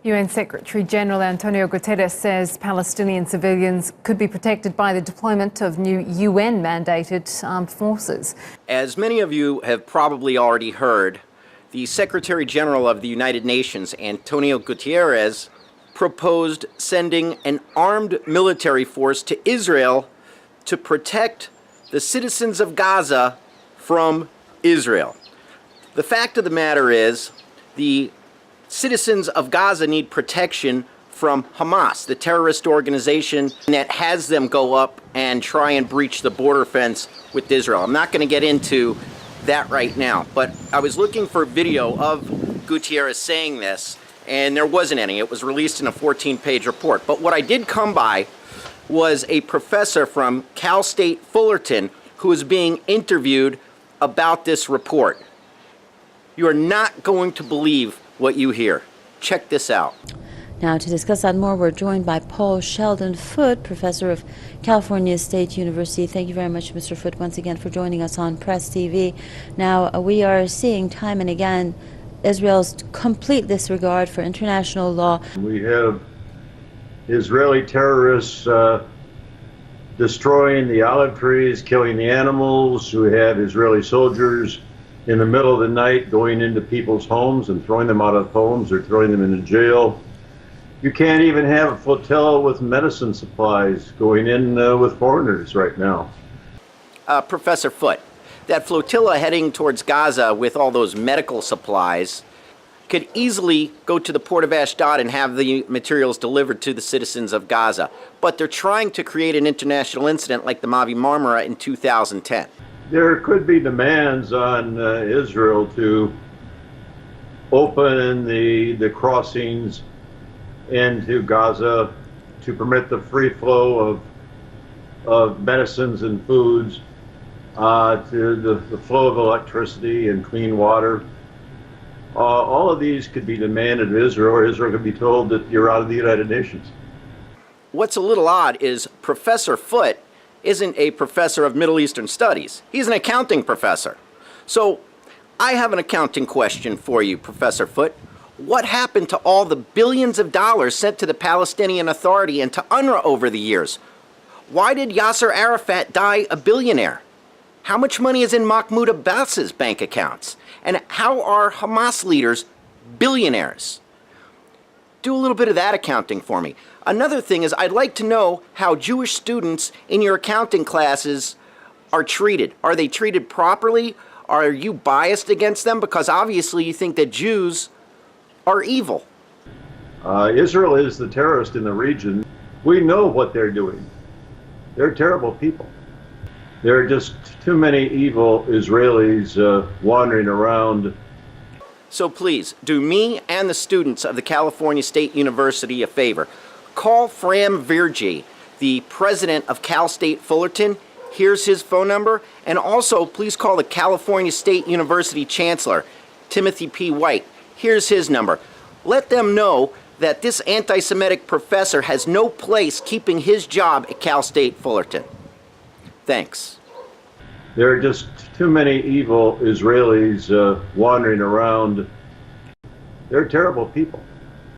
UN Secretary General Antonio Guterres says Palestinian civilians could be protected by the deployment of new UN-mandated armed forces. As many of you have probably already heard, the Secretary General of the United Nations, Antonio Guterres, proposed sending an armed military force to Israel to protect the citizens of Gaza from Israel. The fact of the matter is, the citizens of Gaza need protection from Hamas, the terrorist organization that has them go up and try and breach the border fence with Israel. I'm not going to get into that right now, but I was looking for video of Guterres saying this, and there wasn't any. It was released in a 14-page report. But what I did come by was a professor from Cal State Fullerton who was being interviewed about this report. You are not going to believe what you hear. Check this out. Now, to discuss that more, we're joined by Sheldon Foote, professor of California State University. Thank you very much, Mr. Foote, once again for joining us on Press TV. Now, we are seeing time and again Israel's complete disregard for international law. We have Israeli terrorists destroying the olive trees, killing the animals. We have Israeli soldiers in the middle of the night going into people's homes and throwing them out of homes or throwing them into jail. You can't even have a flotilla with medicine supplies going in with foreigners right now. Professor Foote, that flotilla heading towards Gaza with all those medical supplies could easily go to the port of Ashdod and have the materials delivered to the citizens of Gaza. But they're trying to create an international incident like the Mavi Marmara in 2010. There could be demands on Israel to open the crossings into Gaza, to permit the free flow of medicines and foods, to the flow of electricity and clean water. All of these could be demanded of Israel, or Israel could be told that you're out of the United Nations. What's a little odd is Professor Foote isn't a professor of Middle Eastern studies. He's an accounting professor. So I have an accounting question for you, Professor Foote. What happened to all the billions of dollars sent to the Palestinian Authority and to UNRWA over the years? Why did Yasser Arafat die a billionaire? How much money is in Mahmoud Abbas's bank accounts? And how are Hamas leaders billionaires? Do a little bit of that accounting for me. Another thing is, I'd like to know how Jewish students in your accounting classes are treated. Are they treated properly? Are you biased against them? Because obviously you think that Jews are evil. Israel is the terrorist in the region. We know what they're doing. They're terrible people. There are just too many evil Israelis wandering around. So please, do me and the students of the California State University a favor. Call Fram Virgie, the president of Cal State Fullerton. Here's his phone number. And also, please call the California State University Chancellor, Timothy P. White. Here's his number. Let them know that this anti-Semitic professor has no place keeping his job at Cal State Fullerton. Thanks. There are just too many evil Israelis wandering around. They're terrible people.